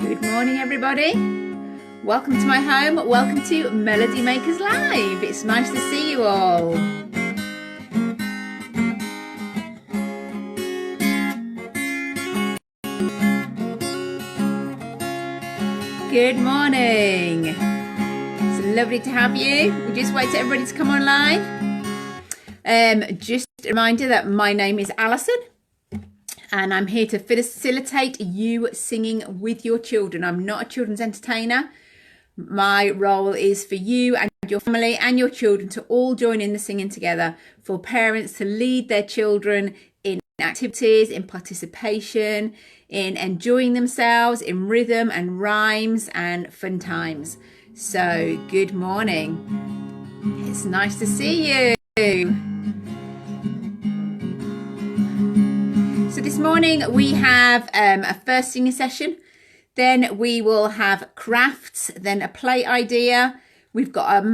Good morning, everybody. Welcome to my home. Welcome to Melody Makers Live. It's nice to see you all. Good morning. It's lovely to have you. We'll just wait for everybody to come online. Just a reminder that my name is Alison. And I'm here to facilitate you singing with your children. I'm not a children's entertainer. My role is for you and your family and your children to all join in the singing together, for parents to lead their children in activities, in participation, in enjoying themselves, in rhythm and rhymes and fun times. So, good morning. It's nice to see you. So this morning we have a first singing session, then we will have crafts, then a play idea, we've got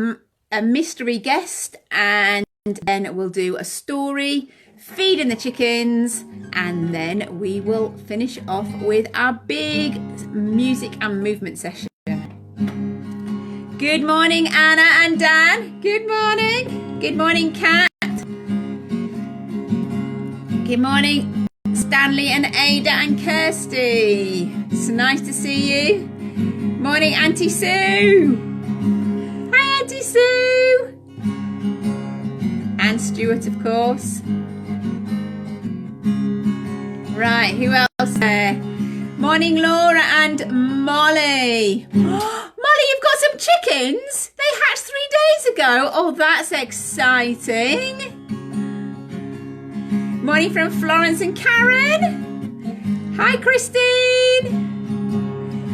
a mystery guest, and then we'll do a story, feeding the chickens, and then we will finish off with our big music and movement session. Good morning, Anna and Dan. Good morning. Good morning, Kat. Good morning, Stanley and Ada and Kirsty. It's nice to see you. Morning, Auntie Sue. Hi, Auntie Sue. And Stuart, of course. Right, who else there? Morning, Laura and Molly. Molly, you've got some chickens? They hatched 3 days ago. Oh, that's exciting. Morning from Florence and Karen. Hi, Christine.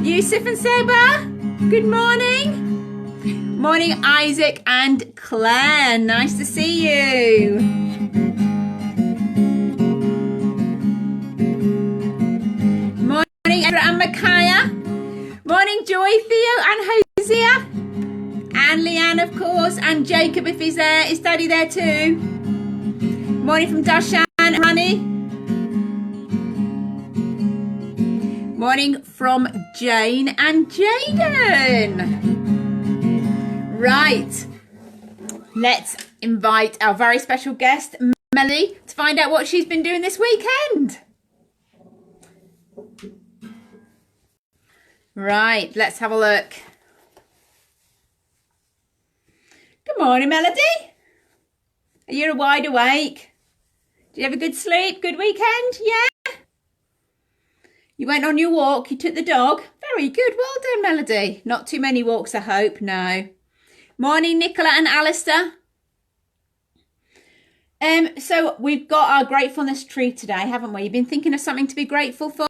Yusuf and Seba. Good morning. Morning, Isaac and Claire. Nice to see you. Morning, Ezra and Micaiah. Morning, Joy, Theo and Hosea. And Leanne, of course. And Jacob, if he's there. Is Daddy there too? Morning from Dashan. Honey. Morning from Jane and Jaden. Right, let's invite our very special guest, Melody, to find out what she's been doing this weekend. Right, let's have a look. Good morning, Melody. Are you wide awake? Did you have a good sleep? Good weekend? Yeah? You went on your walk, you took the dog. Very good, well done, Melody. Not too many walks, I hope, no. Morning, Nicola and Alistair. So we've got our gratefulness tree today, haven't we? You've been thinking of something to be grateful for?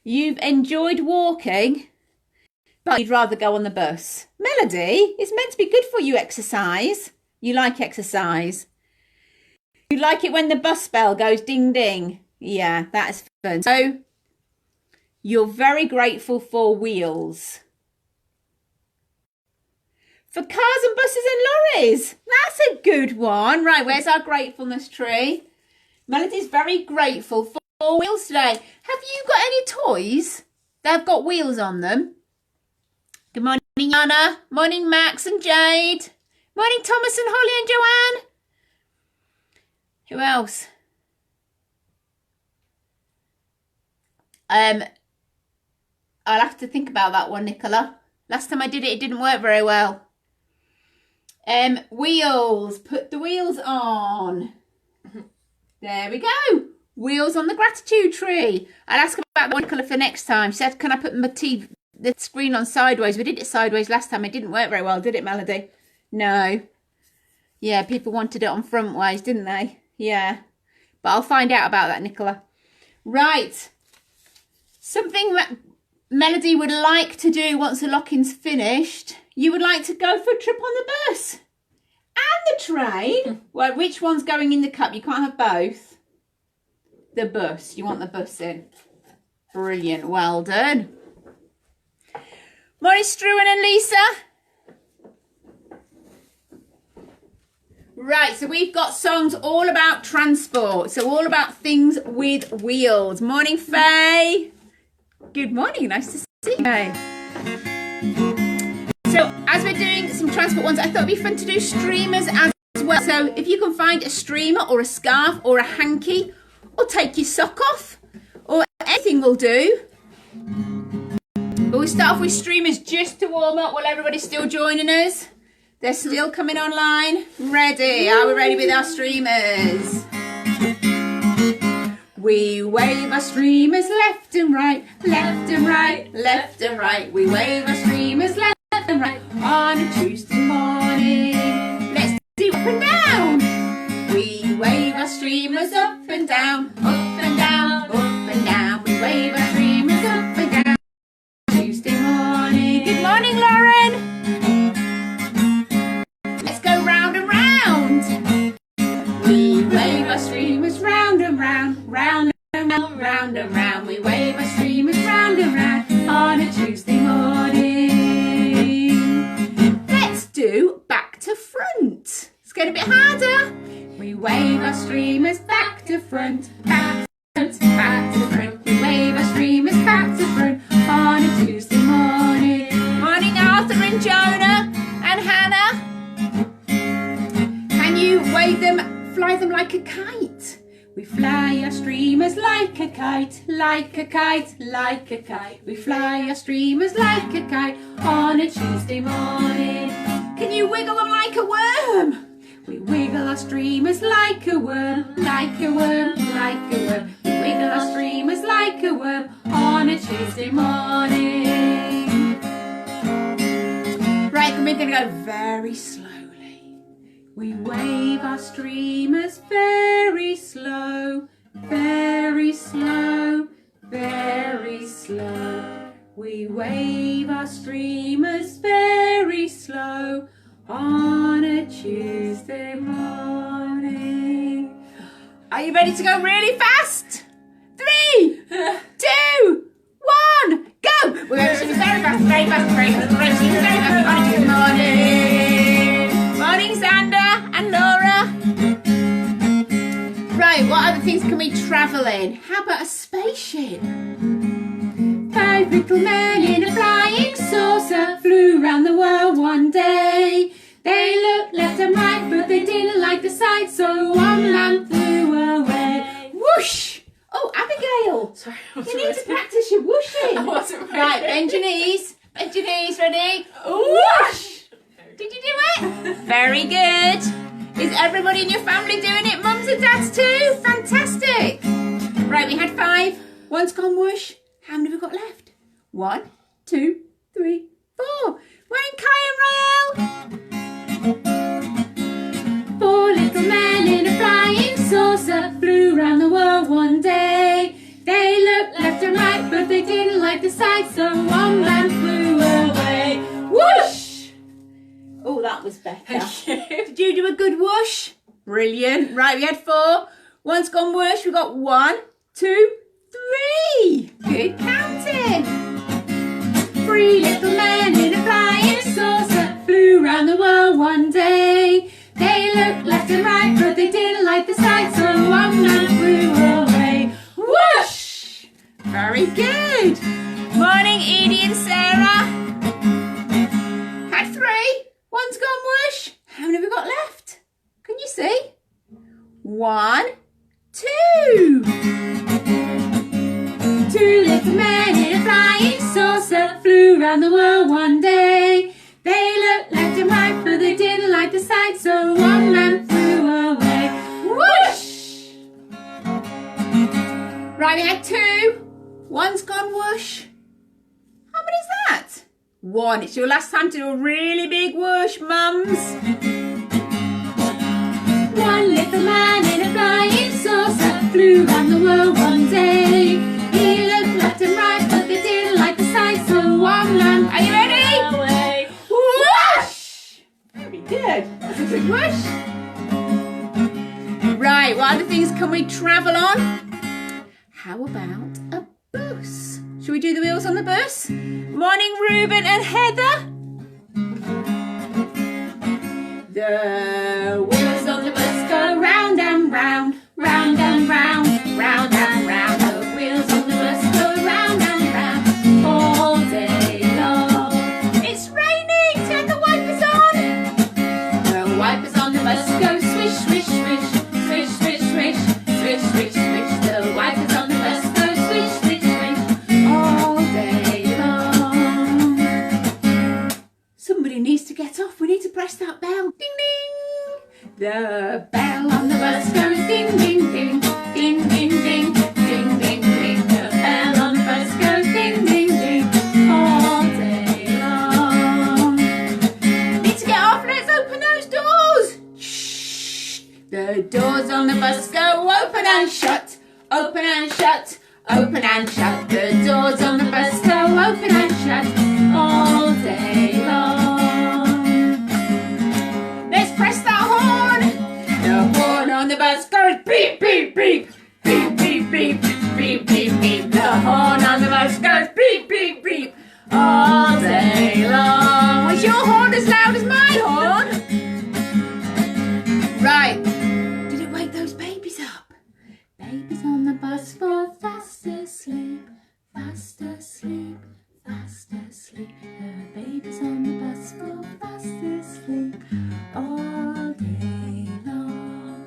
You've enjoyed walking, but you'd rather go on the bus. Melody, it's meant to be good for you, exercise. You like exercise. You like it when the bus bell goes ding ding. Yeah, that's fun. So you're very grateful for wheels. For cars and buses and lorries. That's a good one. Right, where's our gratefulness tree? Melody's very grateful for wheels today. Have you got any toys that have got wheels on them? Good morning, Anna. Morning, Max and Jade. Morning, Thomas and Holly and Joanne. Who else? I'll have to think about that one, Nicola. Last time I did it, it didn't work very well. Wheels. Put the wheels on. There we go. Wheels on the gratitude tree. I'll ask about that one, Nicola, for next time. She said, can I put the screen on sideways? We did it sideways last time. It didn't work very well, did it, Melody? No. Yeah, people wanted it on front ways, didn't they? Yeah, but I'll find out about that, Nicola. Right, something that Melody would like to do once the lock-in's finished. You would like to go for a trip on the bus and the train. Well, which one's going in the cup? You can't have both. The bus. You want the bus in. Brilliant. Well done. Morning, Struan and Lisa. Right, so we've got songs all about transport. So all about things with wheels. Morning, Faye. Good morning. Nice to Okay. So as we're doing some transport ones, I thought it'd be fun to do streamers as well. So if you can find a streamer or a scarf or a hanky, or take your sock off, or anything will do. But we start off with streamers just to warm up while everybody's still joining us. They're still coming online. Ready? Are we ready with our streamers? We wave our streamers left and right, left and right, left and right. We wave our streamers left and right on a Tuesday morning. Let's do up and down. We wave our streamers up and down, up and down, up and down. We wave our streamers up and down Tuesday morning. Good morning, Lauren. Let's go round and round. We wave our streamers round and round, round and round, round and round. We wave our streamers round and round on a Tuesday morning. Let's do back to front. Let's get a bit harder. We wave our streamers back to front, back to front, back to front. We wave our streamers back to front on a Tuesday morning. Morning, Arthur and Jonah and Hannah. Can you wave them, fly them like a kite? We fly our streamers like a kite, like a kite, like a kite. We fly our streamers like a kite on a Tuesday morning. Can you wiggle them like a worm? We wiggle our streamers like a worm, like a worm, like a worm. We wiggle our streamers like a worm on a Tuesday morning. Right, we're going to go very slowly. We wave our streamers very slow, very slow, very slow. We wave our streamers very slow on a Tuesday morning. Are you ready to go really fast? 3, 2, 1, go! We're going to sing very fast, very fast, very fast, very fast, very fast on a Tuesday morning. Morning, Xander and Laura. Right, what other things can we travel in? How about a spaceship? 5 little men in a flying saucer flew round the world one day. They looked left and right, but they didn't like the sight, so one man flew away. Whoosh! Oh, Abigail! Sorry, you need to practice your whooshing. I wasn't ready. Right, bend your knees. Bend your knees, ready? Whoosh! Did you do it? Very good. Is everybody in your family doing it? Mums and dads too? Fantastic. Right, we had 5. One's gone whoosh. How many have we got left? 1, 2, 3, 4. Wayne, Kai and Rael. 4 little men in a flying saucer flew round the world one day. They looked left and right, but they didn't like the sight, so one man flew away. Whoosh! Oh, that was better. Thank you. Did you do a good whoosh? Brilliant. Right, we had 4. One's gone whoosh. We got 1, 2, 3. Good counting. 3 little men in a flying saucer flew round the world one day. They looked left and right, but they didn't like the sight, so one man flew away. Whoosh! Very good. Morning, Edie and Sarah. Had 3. One's gone whoosh. How many have we got left? Can you see? 1, 2. 2 little men in a flying saucer flew round the world one day. They looked left and right, but they didn't like the sight, so one man flew away. Whoosh! Right, we had 2. One's gone whoosh. How many is that? 1. It's your last time to do a really big whoosh, mums. 1 little man in a flying saucer flew round the world one day. He looked left and right, but they didn't like the sight, so one man. Are you ready? Away. Whoosh! Very good. That's a good whoosh. Right, what other things can we travel on? How about a bus? Should we do the wheels on the bus? Morning, Ruben and Heather. The wheels on the bus go round and round, round and round, round and round. The wheels on the bus go round and round all day. the bus go open and shut, open and shut, open and shut. The doors on the bus go open and shut all day long. Let's press that horn. The horn on the bus goes beep, beep, beep, beep, beep, beep, beep, beep, beep. The horn on the bus goes beep, beep, beep all day long. Was your horn as loud as my horn? Right. Did it wake those babies up? Babies on the bus fall fast asleep, fast asleep, fast asleep. The babies on the bus fall fast asleep all day long.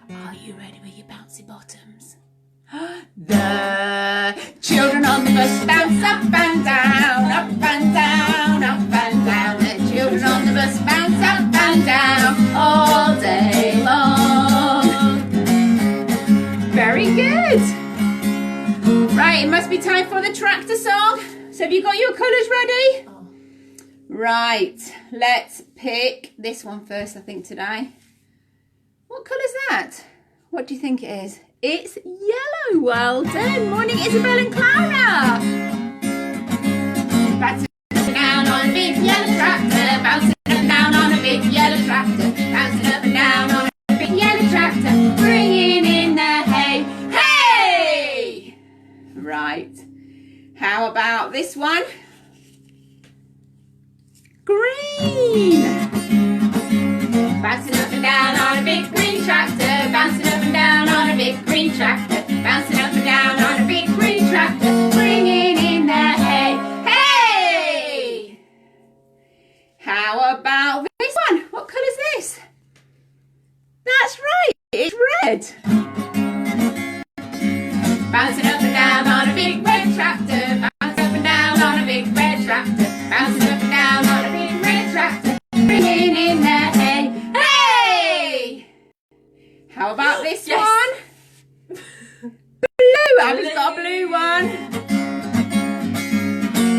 Are you ready with your bouncy bottoms? The children on the bus bounce up and down, up and down, up and down. The children on the bus bounce up and down all day long. Very good. Right, it must be time for the tractor song. So have you got your colours ready? Right, let's pick this one first, I think, today. What colour's that? What do you think it is? It's yellow. Well done. Morning, Isabel and Clara. Bouncing up and down on a big yellow tractor. Bouncing up and down on a big yellow tractor. Bouncing up and down on a big yellow tractor. Bringing in the hay. Hey! Right. How about this one? Green. Bouncing up and down on a big green tractor. Bouncing up and down on a big green tractor. Bouncing up and down on a big green tractor. Bringing in the hay. Hey! How about this one? What colour's this? That's right, it's red. Bouncing up and down on a big red tractor. Bouncing up and down on a big red tractor. Bouncing up and down on a big red tractor. Bringing in the hay. Hey! How about this one? Blue. Abby's got a blue one.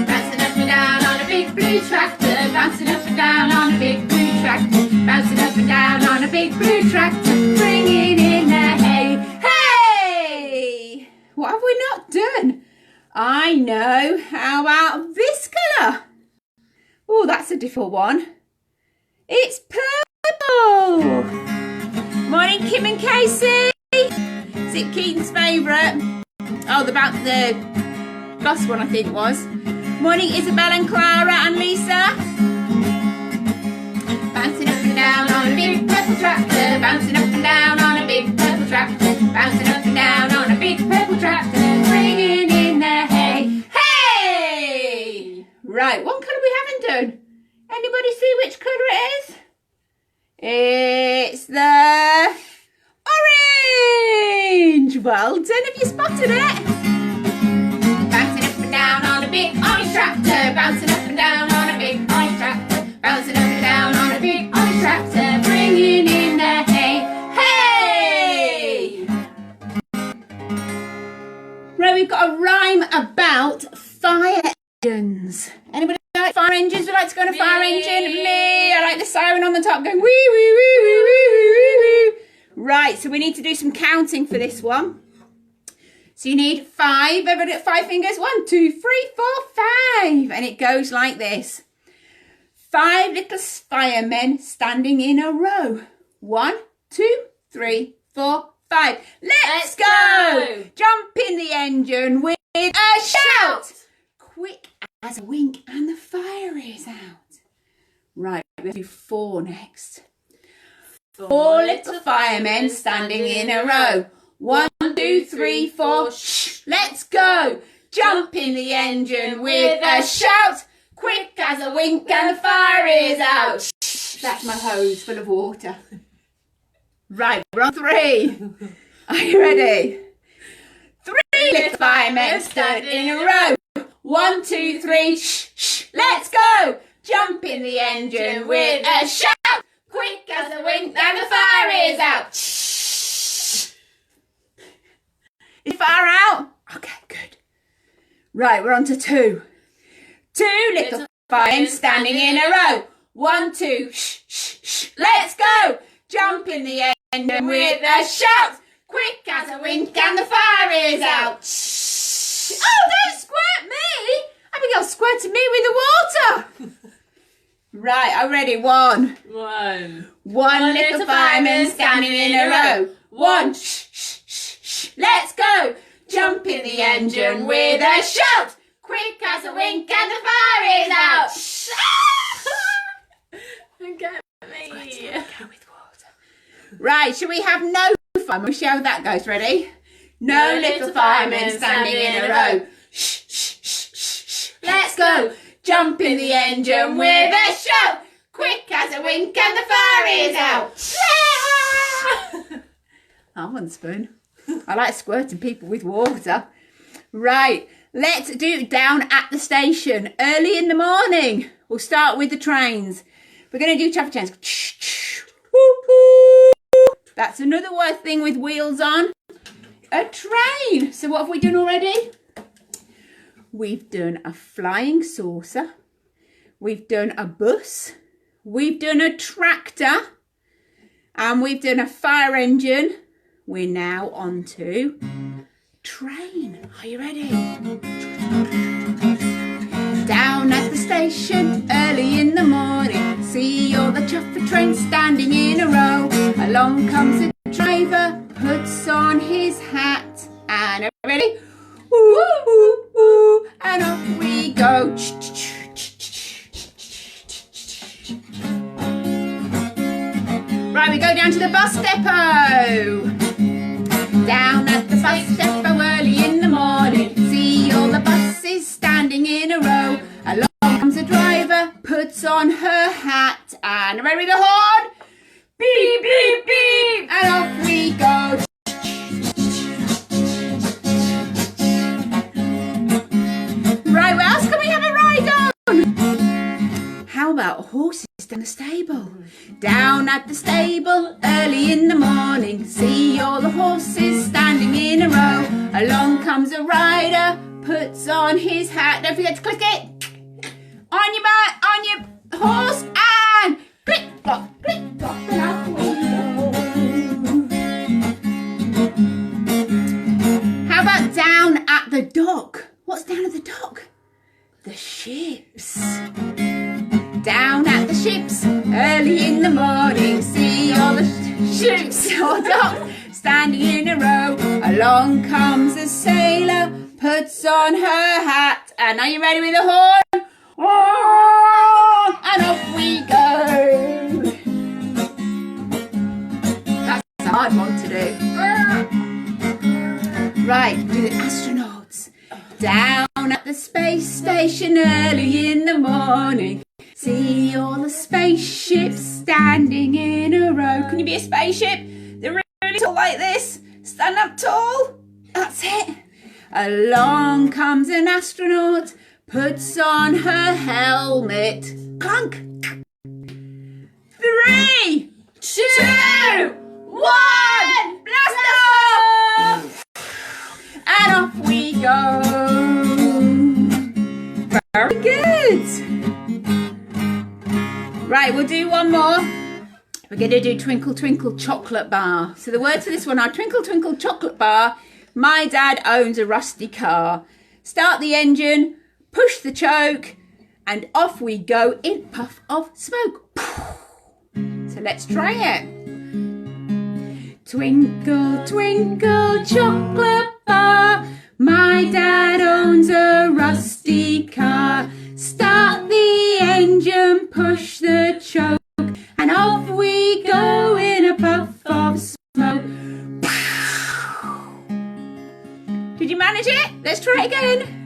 Bouncing up and down on a big blue tractor. Bouncing up and down on a big blue tractor. Bouncing up and down on a big blue tractor. Bringing in the hay. Hey! What have we not done? I know. How about this colour? Oh, that's a different one. It's purple. Morning, Kim and Casey. Is it Keaton's favourite? Oh, the bus one, I think was. Morning, Isabel and Clara and Lisa. Bouncing up and down on a big purple tractor. Bouncing up and down on a big purple tractor. Bouncing up and down on a big purple tractor. Bringing in the hay. Hey! Right, one colour we haven't done. Anybody see which colour it is? It's the orange. Well done. Have you spotted it? Bouncing up and down on a big orange tractor. Bouncing up and down on a big orange tractor. Bouncing up and down on a big orange tractor. Bringing in the hay. Hey! Right, we've got a rhyme about fire engines. Anybody like fire engines? Would like to go on a fire engine? Me. I like the siren on the top going wee, wee, wee, wee, wee, wee, wee. Right, so we need to do some counting for this one. So you need 5. Everybody at 5 fingers. 1, 2, 3, 4, 5. And it goes like this. 5 little firemen standing in a row. 1, 2, 3, 4, 5. Let's go! Jump in the engine with a shout. Quick as a wink and the fire is out. Right, we have to do 4 next. 4 little firemen standing in a row. 1, 2, 3, 4, shh, let's go. Jump in the engine with a shout. Quick as a wink and the fire is out. Shh, that's my hose full of water. Right, we're on 3. Are you ready? 3 little firemen standing in a row. 1, 2, 3, shh, shh, let's go. Jump in the engine with a shout. Quick as a wink and the fire is out. Shh. Is fire out? Okay, good. Right, we're on to 2. 2 little firemen standing in a row. 1, 2, shh, shh, shh, let's go. Jump in the engine with a shout, quick as a wink and the fire is out. Oh, don't squirt me! Abigail's squirting me with the water. Right, I'm ready. One little fireman standing in a row. One, let's go. Jump in the engine with a shout, quick as a wink and the fire is out. Get me. Go with water. Right, shall we have no fireman? We'll see how that goes. Ready? No little firemen standing in a row. Let's go. Jump in the engine with a shout, quick as a wink and the fire is out. I want a spoon. I like squirting people with water. Right, let's do down at the station early in the morning. We'll start with the trains. We're going to do traffic jams. That's another thing with wheels on. A train. So what have we done already? We've done a flying saucer. We've done a bus. We've done a tractor. And we've done a fire engine. We're now on to train. Are you ready? Down at the station early in the morning, see all the traffic trains standing in a row. Along comes the driver, puts on his hat, and ready? Woo, woo, woo, and off we go. Right, we go down to the bus depot. Down at the bus depot early in the morning, see all the buses standing in a row. Along comes the driver, puts on her hat, and ready with the horn? Beep, beep, beep, and off we go. Right, what else can we have a ride on? How about horses down the stable? Down at the stable early in the morning, see all the horses standing in a row. Along comes a rider, puts on his hat. Don't forget to click it. On your back, on your horse, and click, clock, and off we go. How about down at the dock? What's down at the dock? The ships. Down at the ships early in the morning, see all the ships or docks standing in a row. Along comes a sailor, puts on her hat, and are you ready with the horn? And off we go. That's a hard one to do. Right, do the astronauts. Down at the space station early in the morning, see all the spaceships standing in a row. Can you be a spaceship? They're really tall like this. Stand up tall. That's it. Along comes an astronaut, puts on her helmet. Clunk. 3, 2, 1. Blast off! And off we go. Very good. Right, we'll do one more. We're going to do Twinkle Twinkle Chocolate Bar. So the words for this one are Twinkle Twinkle Chocolate Bar. My dad owns a rusty car. Start the engine, push the choke, and off we go in puff of smoke. So let's try it. Twinkle, twinkle, chocolate bar. My dad owns a rusty car. Start the engine, push the choke, and off we go in a puff of smoke. Did you manage it? Let's try it again.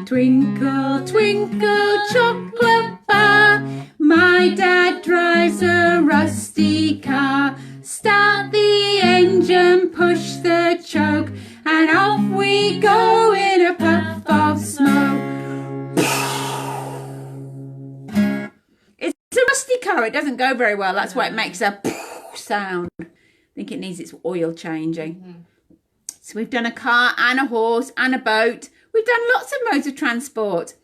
Twinkle, twinkle, chocolate bar. My dad drives a rusty car. Start the engine, push the choke, and off we go in a puff of smoke. It's a rusty car. It doesn't go very well. That's why it makes a sound. I think it needs its oil changing. So we've done a car and a horse and a boat. We've done lots of modes of transport.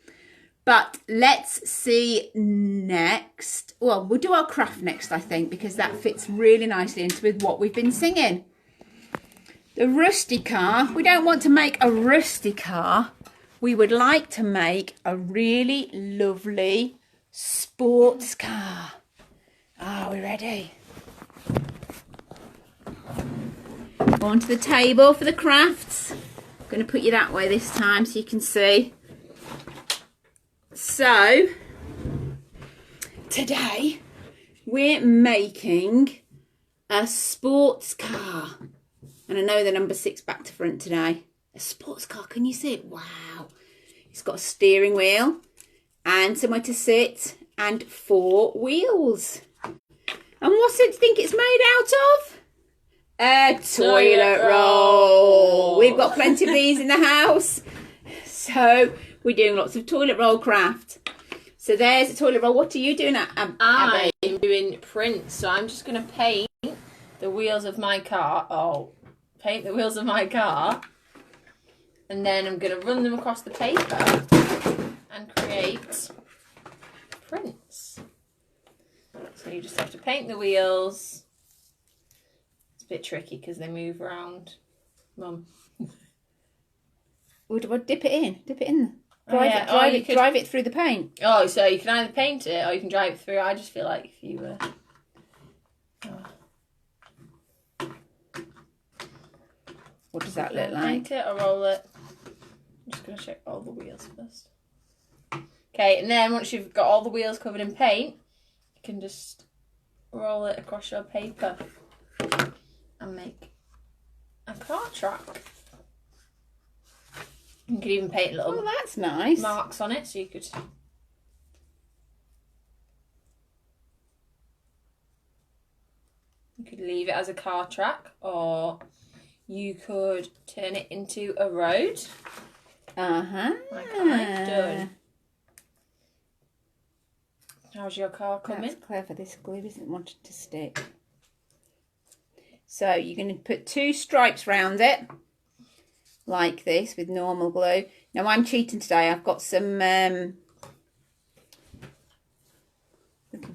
But let's see next. Well, we'll do our craft next, I think, because that fits really nicely into with what we've been singing. The rusty car. We don't want to make a rusty car. We would like to make a really lovely sports car. Are we ready? Onto the table for the crafts. I'm going to put you that way this time so you can see. So, today we're making a sports car. And I know the number 6 back to front today. A sports car, can you see it? Wow. It's got a steering wheel and somewhere to sit and 4 wheels. And what's it think it's made out of? A toilet roll. We've got plenty of these in the house. So we're doing lots of toilet roll craft. So there's a toilet roll. What are you doing, Abby? I'm doing prints. So I'm just going to paint the wheels of my car. Paint the wheels of my car. And then I'm going to run them across the paper and create prints. So you just have to paint the wheels. It's a bit tricky because they move around. Mum. What, dip it in. Dip it in. Drive it through the paint. Oh, so you can either paint it or you can drive it through. I just feel like if you were... What does that look like? Paint it or roll it. I'm just going to check all the wheels first. Okay, and then once you've got all the wheels covered in paint, you can just roll it across your paper and make a car track. You could even paint little that's nice. marks on it, so you could... You could leave it as a car track, or you could turn it into a road. Like I've done. How's your car coming? That's clever. This glue isn't wanting to stick. So you're going to put 2 stripes round it, like this, with normal glue. Now I'm cheating today. I've got some, looking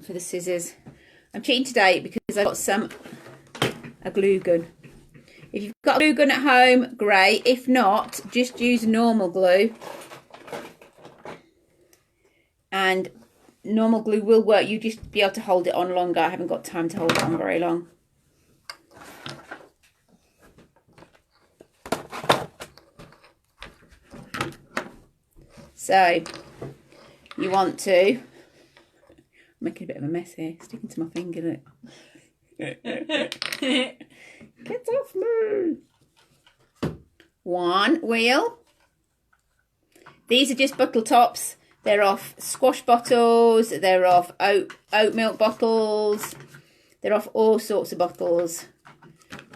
for the scissors. I'm cheating today because I've got a glue gun. If you've got a glue gun at home, great. If not, just use normal glue. And normal glue will work. You just be able to hold it on longer. I haven't got time to hold it on very long. So, you want to... I'm making a bit of a mess here. Sticking to my finger, look. Get off me. 1 wheel. These are just bottle tops. They're off squash bottles. They're off oat milk bottles. They're off all sorts of bottles.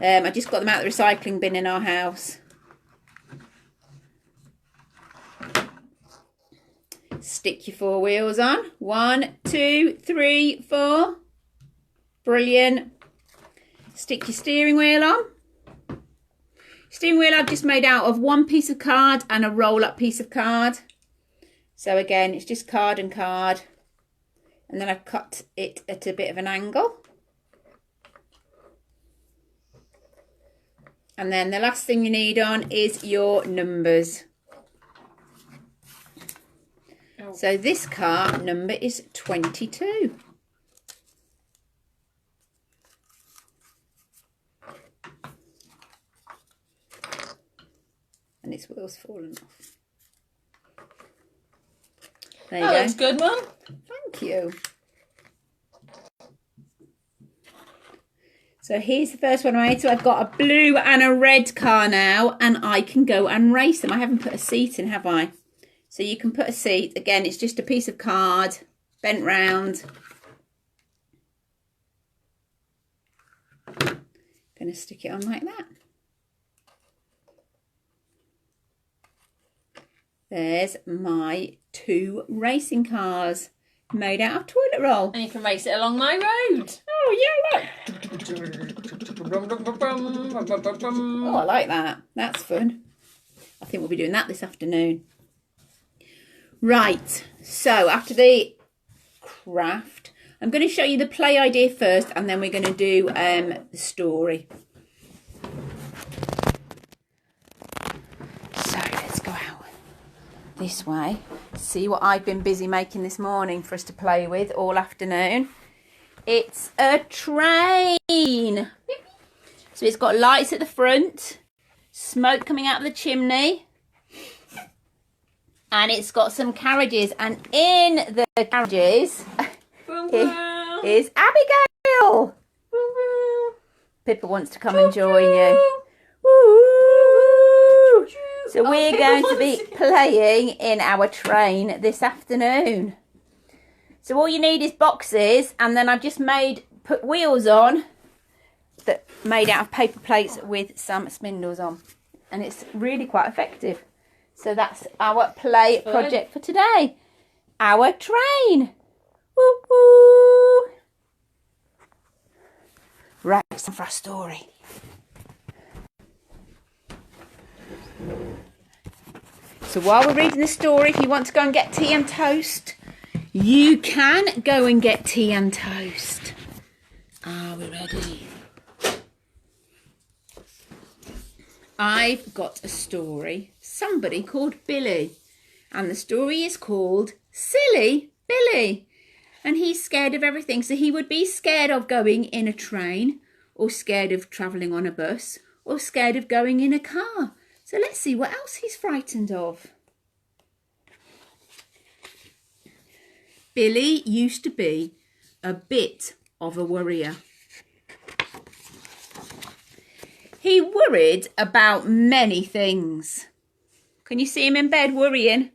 I just got them out of the recycling bin in our house. Stick your 4 wheels on. 1, 2, 3, 4. Brilliant. Stick your steering wheel on. Steering wheel I've just made out of 1 piece of card and a roll-up piece of card. So again, it's just card and card. And then I've cut it at a bit of an angle. And then the last thing you need on is your numbers. So this car number is 22. And its wheel's fallen off. There you go. That looks good, Mum. Thank you. So here's the first one I made. So I've got a blue and a red car now, and I can go and race them. I haven't put a seat in, have I? So you can put a seat. Again, it's just a piece of card, bent round. Going to stick it on like that. There's my 2 racing cars made out of toilet roll. And you can race it along my road. Oh, yeah, look. Oh, I like that. That's fun. I think we'll be doing that this afternoon. Right, so after the craft, I'm going to show you the play idea first, and then we're going to do the story. So let's go out this way, see what I've been busy making this morning for us to play with all afternoon. It's a train. So it's got lights at the front, smoke coming out of the chimney, and it's got some carriages, and in the carriages is Abigail. Pippa wants to come and join you. Woo! So we're going to be playing in our train this afternoon. So all you need is boxes, and then I've just put wheels on that made out of paper plates with some spindles on, and it's really quite effective. So that's our play project for today. Our train. Woo woo. Right, it's time for our story. So while we're reading the story, if you want to go and get tea and toast, you can go and get tea and toast. Are we ready? I've got a story, somebody called Billy, and the story is called Silly Billy, and he's scared of everything. So he would be scared of going in a train, or scared of travelling on a bus, or scared of going in a car. So let's see what else he's frightened of. Billy used to be a bit of a worrier. He worried about many things. Can you see him in bed worrying?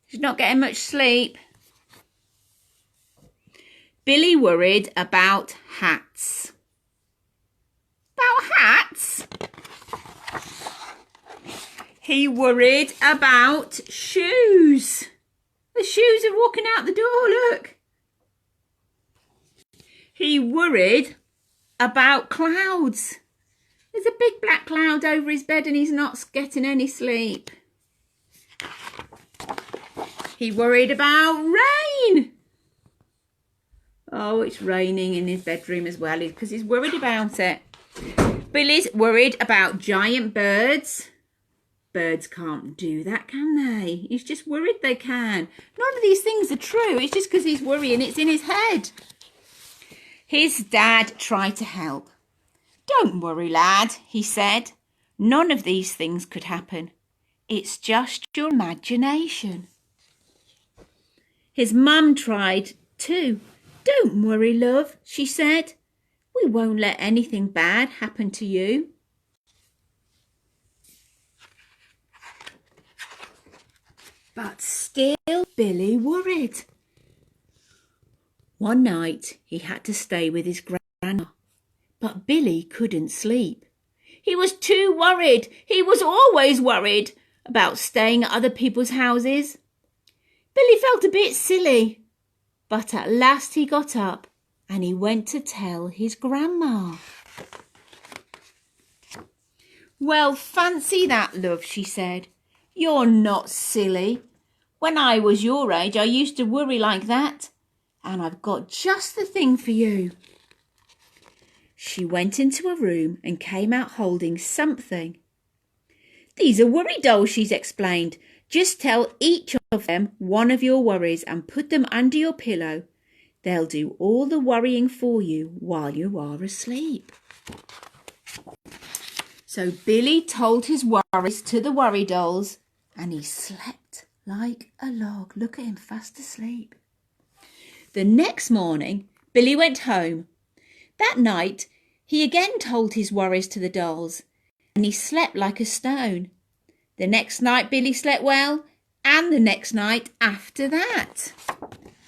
He's not getting much sleep. Billy worried about hats. About hats? He worried about shoes. The shoes are walking out the door, look. He worried about clouds. There's a big black cloud over his bed and he's not getting any sleep. He worried about rain. Oh, it's raining in his bedroom as well because he's worried about it. Billy's worried about giant birds. Birds can't do that, can they? He's just worried they can. None of these things are true. It's just because he's worrying. It's in his head. His dad tried to help. "Don't worry, lad," he said. "None of these things could happen. It's just your imagination." His mum tried too. "Don't worry, love," she said. "We won't let anything bad happen to you." But still Billy worried. One night he had to stay with his grandma, but Billy couldn't sleep. He was too worried. He was always worried about staying at other people's houses. Billy felt a bit silly, but at last he got up and he went to tell his grandma. "Well, fancy that, love," she said. "You're not silly. When I was your age, I used to worry like that, and I've got just the thing for you." She went into a room and came out holding something. "These are worry dolls," she's explained. "Just tell each of them one of your worries and put them under your pillow. They'll do all the worrying for you while you are asleep." So Billy told his worries to the worry dolls, and he slept like a log. Look at him, fast asleep. The next morning, Billy went home. That night, he again told his worries to the dolls, and he slept like a stone. The next night, Billy slept well, and the next night after that.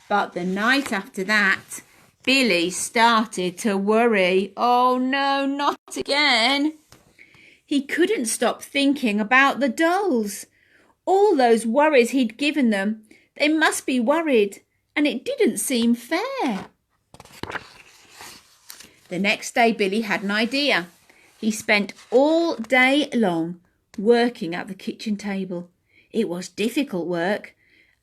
But the night after that, Billy started to worry. Oh no, not again. He couldn't stop thinking about the dolls. All those worries he'd given them, they must be worried, and it didn't seem fair. The next day, Billy had an idea. He spent all day long working at the kitchen table. It was difficult work,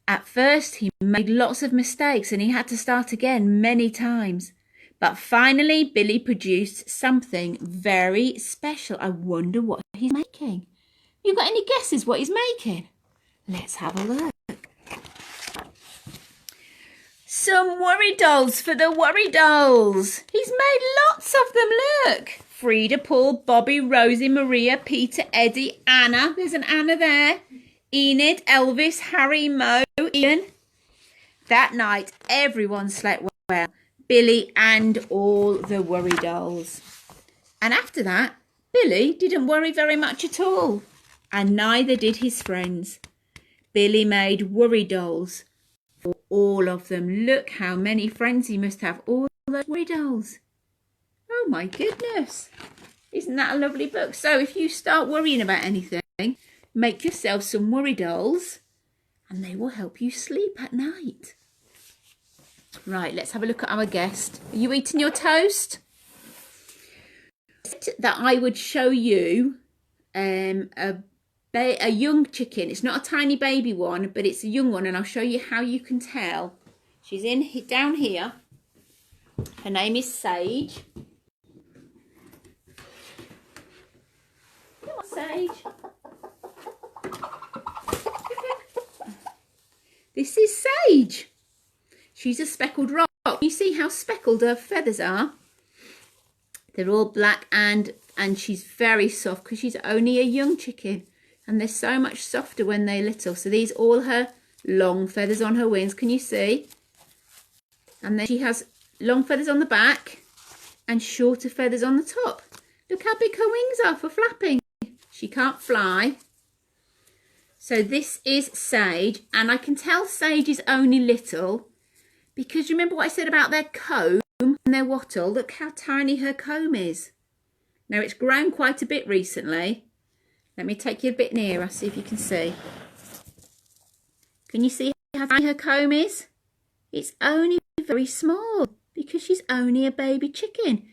At first, he made lots of mistakes and he had to start again many times. But finally, Billy produced something very special. I wonder what he's making. You got any guesses what he's making? Let's have a look. Some worry dolls for the worry dolls. He's made lots of them, look. Frida, Paul, Bobby, Rosie, Maria, Peter, Eddie, Anna. There's an Anna there. Enid, Elvis, Harry, Mo, Ian. That night, everyone slept well. Billy and all the worry dolls. And after that, Billy didn't worry very much at all. And neither did his friends. Billy made worry dolls for all of them. Look how many friends he must have, all those worry dolls. Oh my goodness. Isn't that a lovely book? So if you start worrying about anything, make yourself some worry dolls and they will help you sleep at night. Right, let's have a look at our guest. Are you eating your toast? That I would show you a young chicken. It's not a tiny baby one, but it's a young one, and I'll show you how you can tell. She's down here. Her name is Sage. Come on, Sage. This is Sage. She's a speckled rock. You see how speckled her feathers are? They're all black and she's very soft because she's only a young chicken. And they're so much softer when they're little. So these all her long feathers on her wings. Can you see? And then she has long feathers on the back and shorter feathers on the top. Look how big her wings are for flapping. She can't fly. So this is Sage. And I can tell Sage is only little because remember what I said about their comb and their wattle? Look how tiny her comb is. Now it's grown quite a bit recently. Let me take you a bit nearer, see if you can see. Can you see how tiny her comb is? It's only very small because she's only a baby chicken.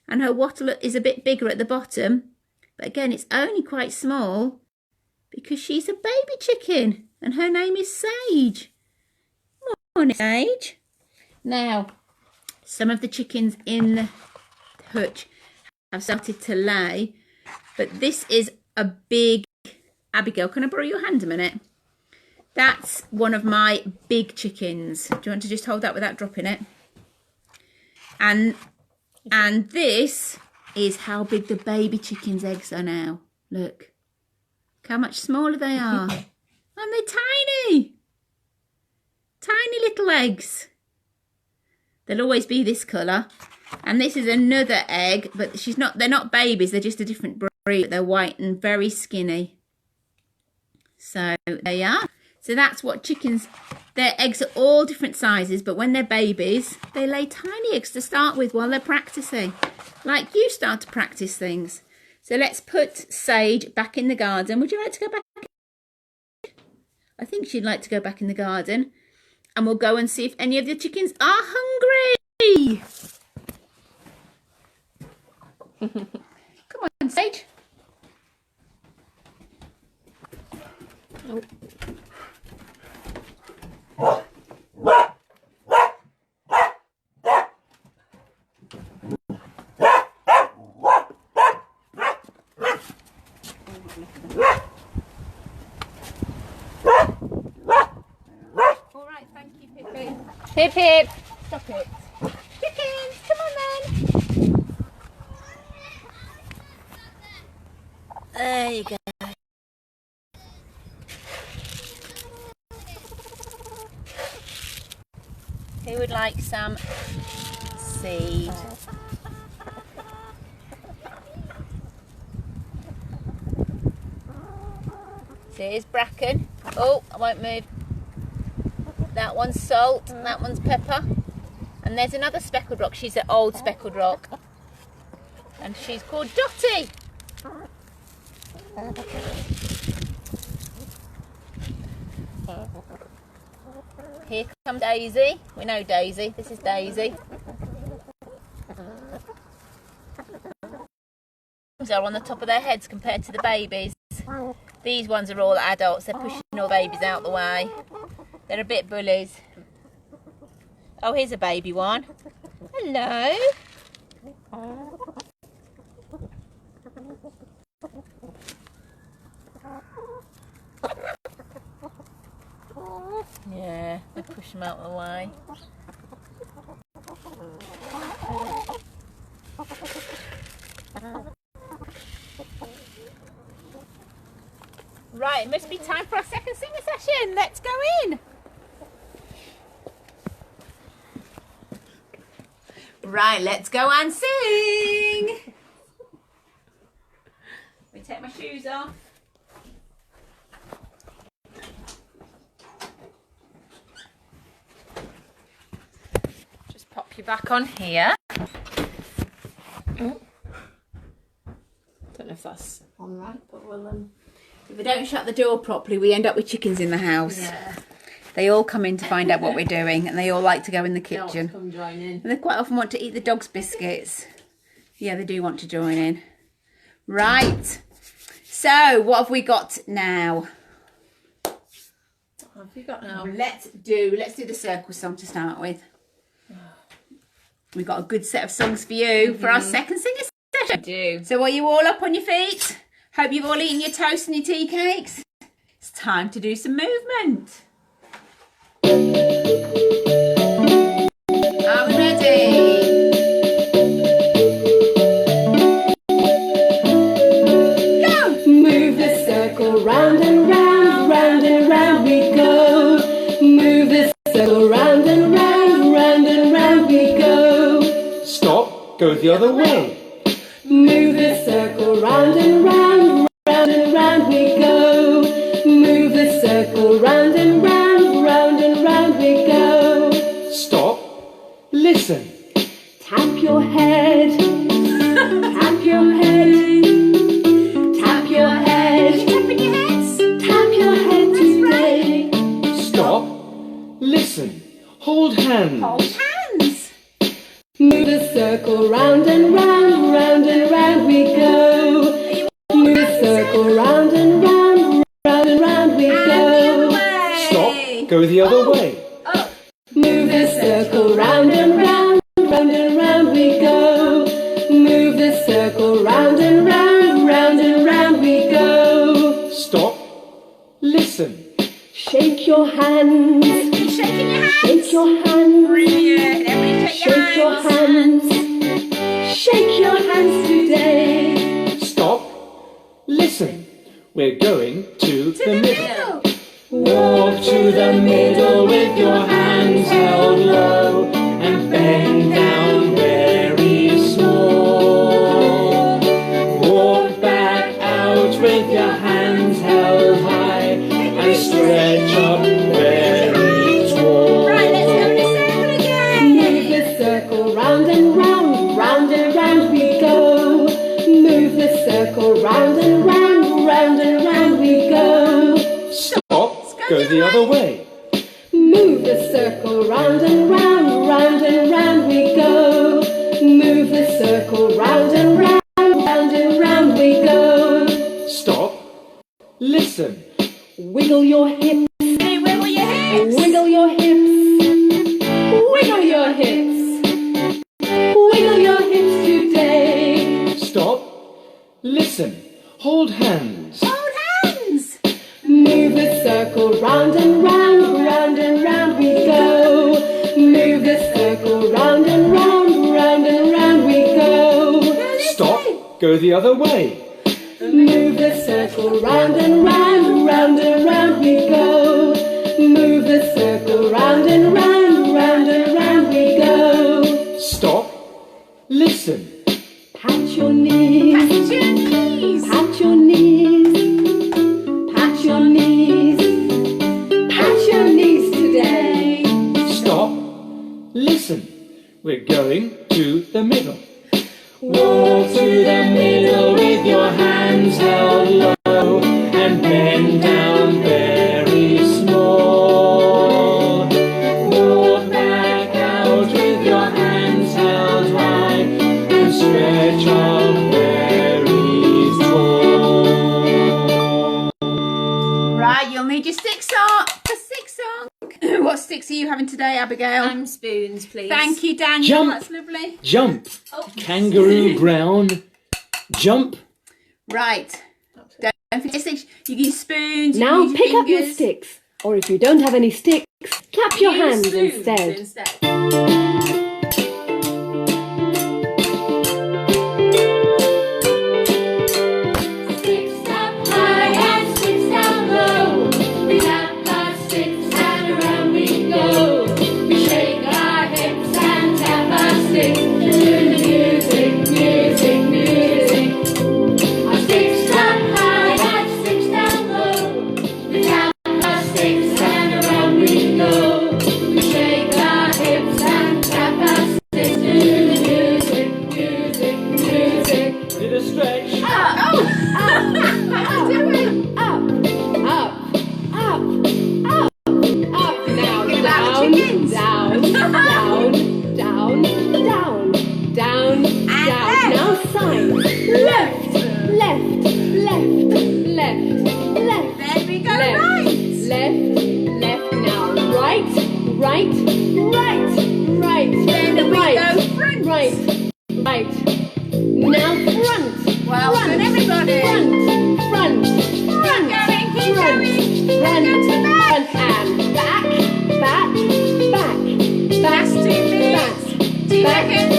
And her wattle is a bit bigger at the bottom. But again, it's only quite small because she's a baby chicken. And her name is Sage. Morning, Sage. Now, some of the chickens in the hutch have started to lay. But this is a big, Abigail, can I borrow your hand a minute? That's one of my big chickens. Do you want to just hold that without dropping it? And this is how big the baby chicken's eggs are now. Look how much smaller they are. And they're tiny. Tiny little eggs. They'll always be this colour. And this is another egg, but they're not babies, they're just a different breed. They're white and very skinny. So there you are. So that's what chickens, their eggs are all different sizes, but when they're babies, they lay tiny eggs to start with while they're practicing. Like you start to practice things. So let's put Sage back in the garden. Would you like to go back? I think she'd like to go back in the garden. And we'll go and see if any of the chickens are hungry. Come on, Sage. Oh. All right, thank you, Pippi. Hip hip. Stop it. Chickens, come on then. There you go. Who would like some seed? So here's bracken. Oh, I won't move. That one's salt, and that one's pepper. And there's another speckled rock. She's an old speckled rock. And she's called Dotty. Here comes Daisy. We know Daisy. This is Daisy. These are on the top of their heads compared to the babies. These ones are all adults. They're pushing all babies out the way. They're a bit bullies. Oh, here's a baby one. Hello. Yeah, I push them out of the way. Right, it must be time for our second singing session. Let's go in. Right, let's go and sing. Let me take my shoes off. Just pop you back on here. Oh. Don't know if that's on right, but we'll If we don't shut the door properly, we end up with chickens in the house. yeah. They all come in to find out what we're doing, and they all like to go in the They want to kitchen. come join in. And they quite often want to eat the dog's biscuits. Yeah, they do want to join in. Right. So, what have we got now? What have you got now? Let's do the circle song to start with. We've got a good set of songs for you for our second singing session. Do. So, are you all up on your feet? Hope you've all eaten your toast and your tea cakes. It's time to do some movement. Are we ready? Go! Move the circle round and round, round and round we go. Move the circle round and round, round and round we go. Stop, go the other way. Move the circle round and round, round and round we go. Move the circle round and round, round and round we go. Stop, listen. Tap your head, tap your head, tap your head, Tapping your heads. tap your head today. Stop, listen. Hold hands. Hold hands. Move the circle round and round, round and round we go. Move the circle round and round, round and round we go. Stop, go the other way. Move the circle round and round, round and round we go. Move the circle round and round, round and round we go. Stop, listen. Shake your hands, You're shaking your hands. shake your hands, Brilliant. Everybody shake your shake your hands. hands, shake your hands today. Stop, listen. We're going to the middle. Walk to the middle with your hands held low and bend down very small. Walk back out with your hands held high and stretch up very tall. Right, let's go in a circle again. Move the circle round and round, round and round we go. Move the circle round and round, round and round we go. Stop, go the other way. Move the circle round and round, round and round we go. Move the circle round and round, round and round we go. Stop, listen. Wiggle your hips, Hey, wiggle your hips. wiggle your hips, wiggle your hips, wiggle your hips today. Stop, listen. Hold hands. Hold hands. Move the circle round and round, round and round we go. Move the circle round and round, round and round we go. Stop, go the other way. Move the circle round and round, round and round we go. Move the circle round and round, round and round we go. Stop, listen. Pat your knees, Pat your knees. pat your knees, pat your knees, pat your knees today. Stop, listen. We're going to the middle. Walk to the middle with your hands held low and bend down very small. Walk back out with your hands held high and stretch up very tall. Right, you'll need your stick song. A stick song. sticks are you having today, Abigail? I'm spoons, please. Thank you, Daniel. Jump. That's lovely. Jump. Oh. Kangaroo brown. Jump. Right. Don't forget sticks. You can use spoons. You Now can use pick up your fingers. sticks, or if you don't have any sticks, clap your Use hands spoons instead. Sticks up high and sticks down low. We tap our sticks and around we go. We shake our hips and tap our sticks to the music, music, music. Our sticks up high and sticks down low. We tap our sticks and around we go. We shake our hips and tap our sticks to the music, music, music. Did a stretch. There we go. Right. Now front. Well done, everybody. Front. Keep going. Front Go to the back. and back. Last 2 minutes. 2 seconds.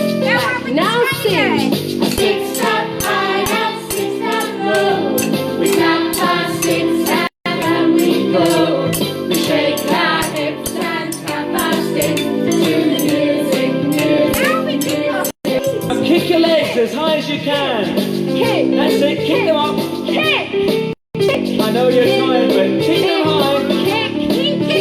Now sing. Sticks up high and sticks down low. We tap our sticks and around we go. We shake our hips and tap our sticks to the music, music, music. Kick your legs as high as you can. Kick. That's it. Kick them up. Kick. I know you're tired, but kick them high.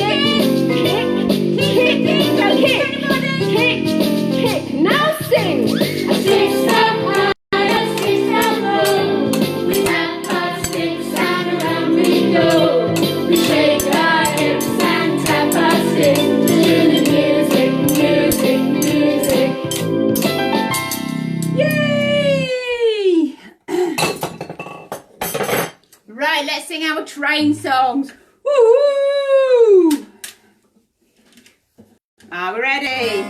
Kick. Now sing. Sticks up high and sticks down low. We tap our sticks and around we go. We shake our hips and tap our sticks to the music, music, music. Yay! Right, let's sing our train songs. Woo! Are we ready?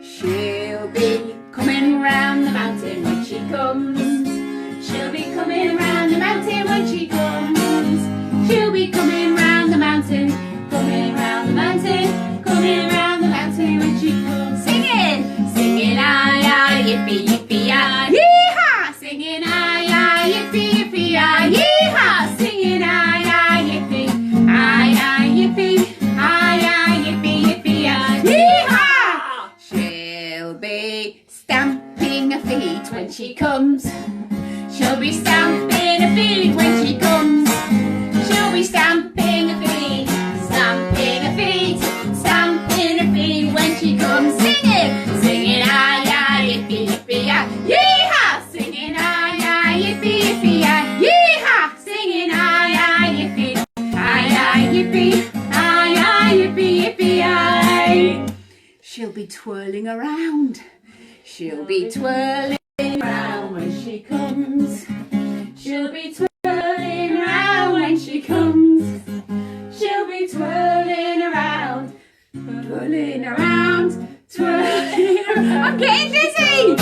She'll be coming round the mountain when she comes. She'll be coming round the mountain when she comes. She'll be coming round the mountain, coming round the mountain, coming round the mountain when she comes. Singing, singing, aye, aye, yippee, yippee, aye, yee-haw! Singing, aye, aye, yippee, yippee, aye, yee-haw! Singing, aye, aye, yippee, aye, aye, yippee, aye, aye, yippee, yippee, aye, yee-haw! She'll be stamping her feet when she comes. She'll be stamping her feet when she comes. She'll be stamping her feet, stamping her feet, stamping her feet when she comes. Singing, singing, aye, aye, yippee, yippee, aye, yee-haw! Singing, aye, aye, yippee, yippee, aye, yee-haw! Singing, aye, aye, yippee, aye, aye, yippee, aye, aye, yippee, yippee, aye. She'll be twirling around. She'll be twirling around when she comes. She'll be twirling around when she comes. She'll be twirling around, twirling around, twirling around. I'm getting dizzy.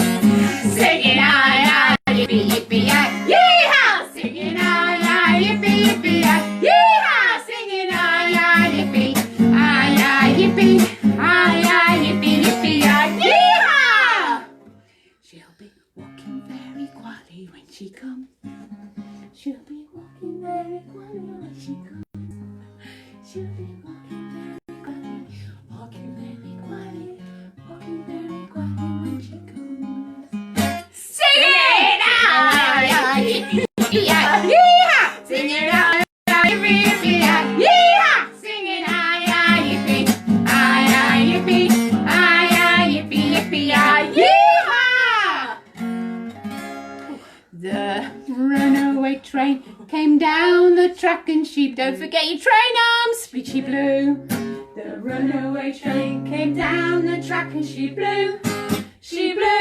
Singing aye, aye, yippee, yippee, aye, yee-haw! Singing aye, aye, yippee, yippee, aye, yee-haw! Singing aye, aye, yippee, aye, aye, yippee, aye, aye, yippee, yippee, aye, yee-haw! She'll be walking very quietly when she comes. She'll be walking very quietly when she comes. She'll be walking very quietly, walking very quietly, walking very quietly when she comes. Singing aye, aye, yippee, yippee, aye, yee-haw! Singing aye, aye, yippee, yippee, aye, yee-haw! Singing aye, aye, yippee, aye, aye, yippee, aye, aye, yippee, yippee, aye, yee-haw! The runaway train came down the track and she, don't forget your train arms, she blew. The runaway train came down the track and she blew. She blew.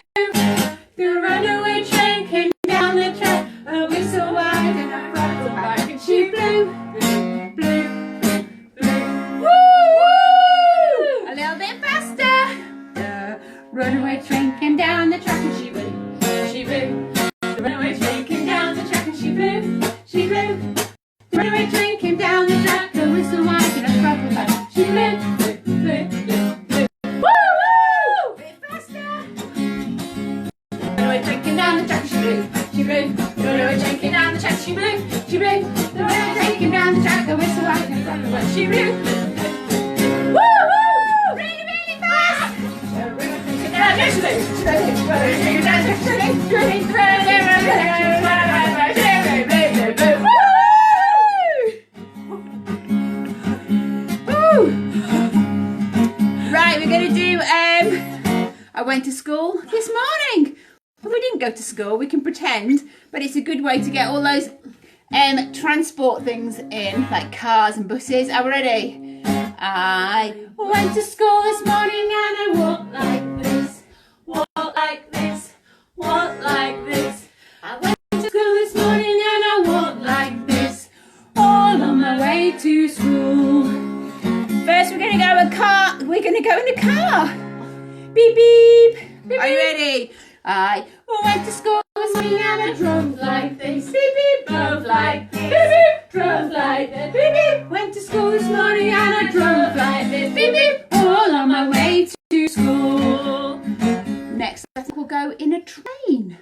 The runaway train came down the track, a whistle wide and a front back and she blew. Blew, blew, blew. Woo! Really, really fast! Woo! Right, we're going to do, I went to school this morning. Well, we didn't go to school, we can pretend, but it's a good way to get all those transport things in, like cars and buses. Are we ready? I went to school this morning and I walked like this, walked like this, walked like this. I went to school this morning and I walked like this, all on my way to school. First we're gonna go in a car. We're gonna go in a car. Beep beep. Beep, Are you ready? I went to school this morning and I drove like this. Beep beep. Drove like this. Beep beep. Drove like this. Beep beep. Went to school this morning and I drove like this. Beep beep. All on my way to school. Next, I think we'll go in a train.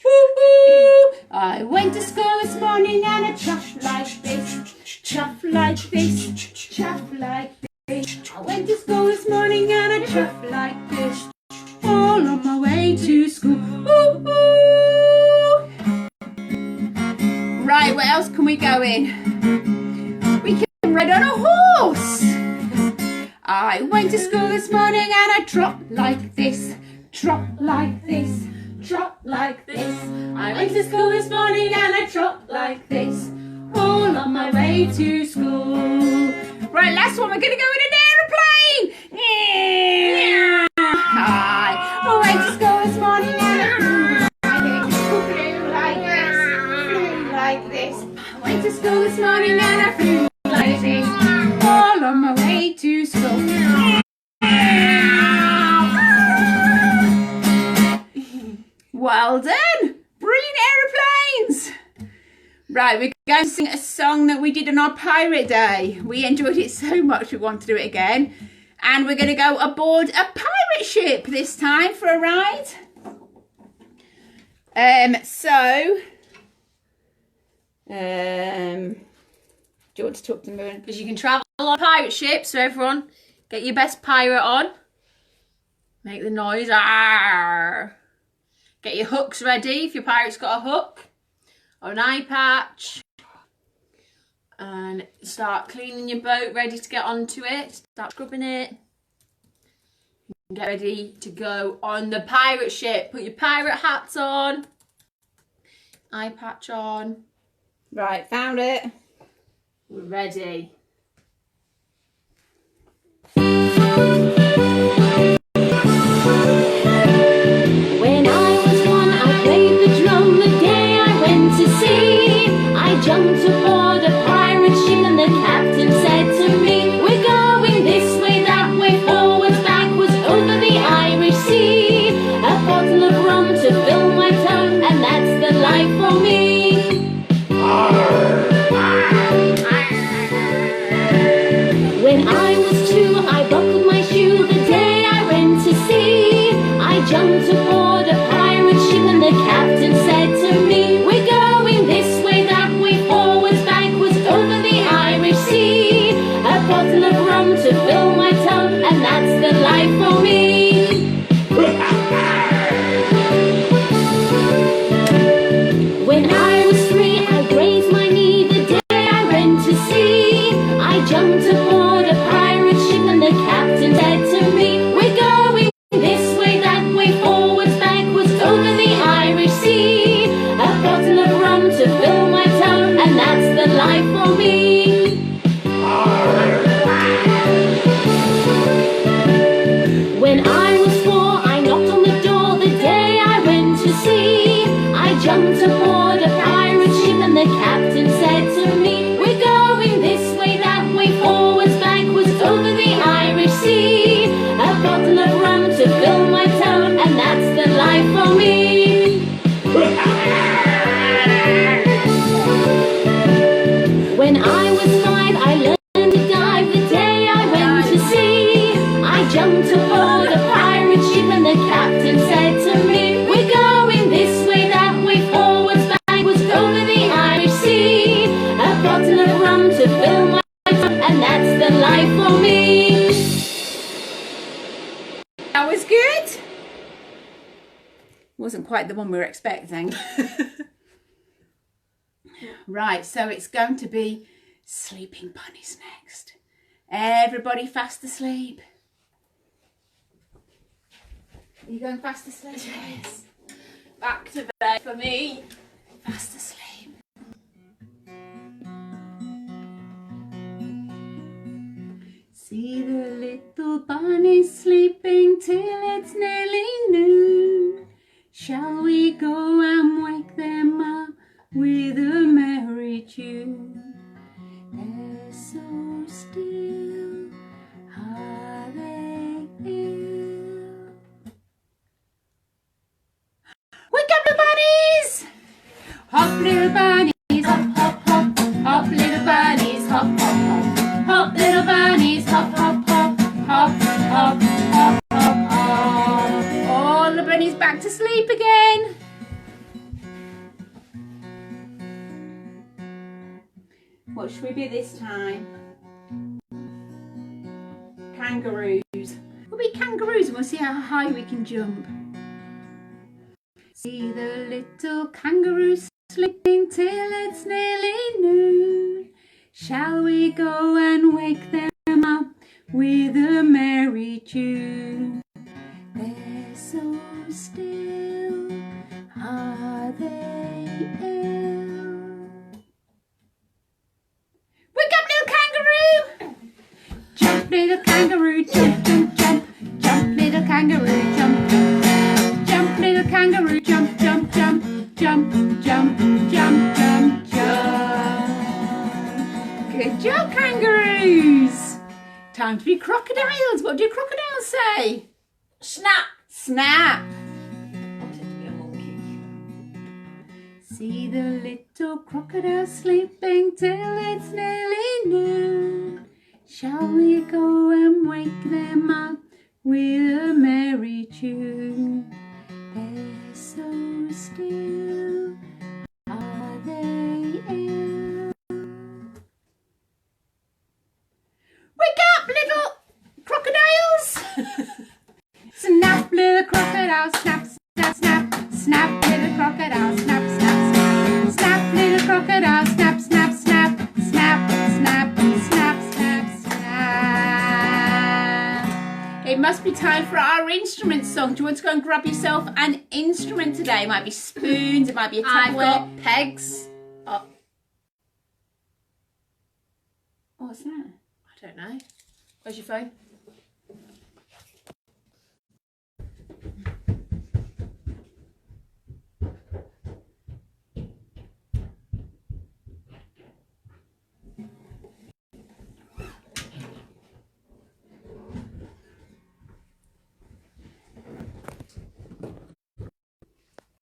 Woo-hoo. I went to school this morning and I chuffed like this. Chuff like this. Chuff like this. I went to school this morning and I chuffed like this. All on my way to school. Woo-hoo. Right, where else can we go in? We can ride on a horse. I went to school this morning and I tropped like this. Trot like this. Trot like this. I went to school this morning and I trot like this. All on my way to school. Right, last one. We're going to go in an aeroplane. I went to school this morning and I flew like this. Flew like this. I went to school this morning and I flew like this. All on my way to school. Well done! Brilliant aeroplanes! Right, we're going to sing a song that we did on our pirate day. We enjoyed it so much we want to do it again. And we're going to go aboard a pirate ship this time for a ride. Do you want to talk to me? Because you can travel on pirate ships, so everyone, get your best pirate on. Make the noise. Arr. Get your hooks ready if your pirate's got a hook or an eye patch. And start cleaning your boat, ready to get onto it. Start scrubbing it. Get ready to go on the pirate ship. Put your pirate hats on. Eye patch on. Right, found it. We're ready. When I was one, I played the drum the day I went to sea. I jumped aboard a pirate ship and the captain said to me, we're going this way, that way, forwards, backwards, over the Irish Sea. A bottle of rum to fill my tongue, and that's the life for me. When I was two, I buckled my shoe the day I went to sea. I jumped aboard a pirate ship and the captain said to me, we're going this way, that way, forwards, backwards, over the Irish Sea. A bottle of rum to fill my tongue, and that's the life for me. When I was three, I grazed my knee the day I went to sea. I jumped aboard a pirate ship and the captain said to me, we're going this way, that way, forwards, backwards, over the Irish Sea. A bottle of rum to fill my tongue, and that's the life for me. When I was four, I knocked on the door the day I went to sea. I jumped aboard a pirate ship and the captain said to me, we're going this way, that way, forwards, backwards, over the Irish Sea. A bottle of rum to fill my tongue, and that's the life for me. When I was five, I learned to dive the day I went to sea. I jumped aboard a pirate ship and the captain said to me, we're going this way, that way, forwards, wasn't quite the one we were expecting. Right, so it's going to be sleeping bunnies next. Everybody fast asleep. Are you going fast asleep? Yes. Back to bed for me. Fast asleep. See the little bunnies sleeping till it's nearly noon. Shall we go and wake them up with a merry tune? They're so still, are they ill? Wake up, little bunnies! Hop, little bunnies, hop, hop, hop. Hop, little bunnies, hop, hop, hop. Hop, little bunnies, hop, hop, hop. Hop, hop, hop, hop, hop. All the bunnies back to sleep again. What should we be this time? Kangaroos. We'll be kangaroos and we'll see how high we can jump. See the little kangaroos sleeping till it's nearly noon. Shall we go and wake them up with a merry tune? They're so still, are they ill? Wake up, little kangaroo! Jump, little kangaroo, jump, jump, jump. Jump, little kangaroo, jump, jump. Jump, little kangaroo, jump, jump, jump. Jump, jump, jump, jump, jump. Good job, kangaroos. Time to be crocodiles. What do crocodiles say? Snap. Snap. I wanted to be a monkey. See the little crocodile sleeping till it's nearly noon. Shall we go and wake them up with a merry tune? They're so still, are they ill? Wake up, little crocodiles! Snap, little crocodile, snap, snap, snap. Snap, little crocodile, snap, snap, snap. Snap, little crocodile, snap, snap, snap. Snap, snap, snap, snap, snap. It must be time for our instrument song. Do you want to go and grab yourself an instrument today? It might be spoons, it might be a I've Tupperware. got pegs. Oh, What's that? I don't know. Where's your phone?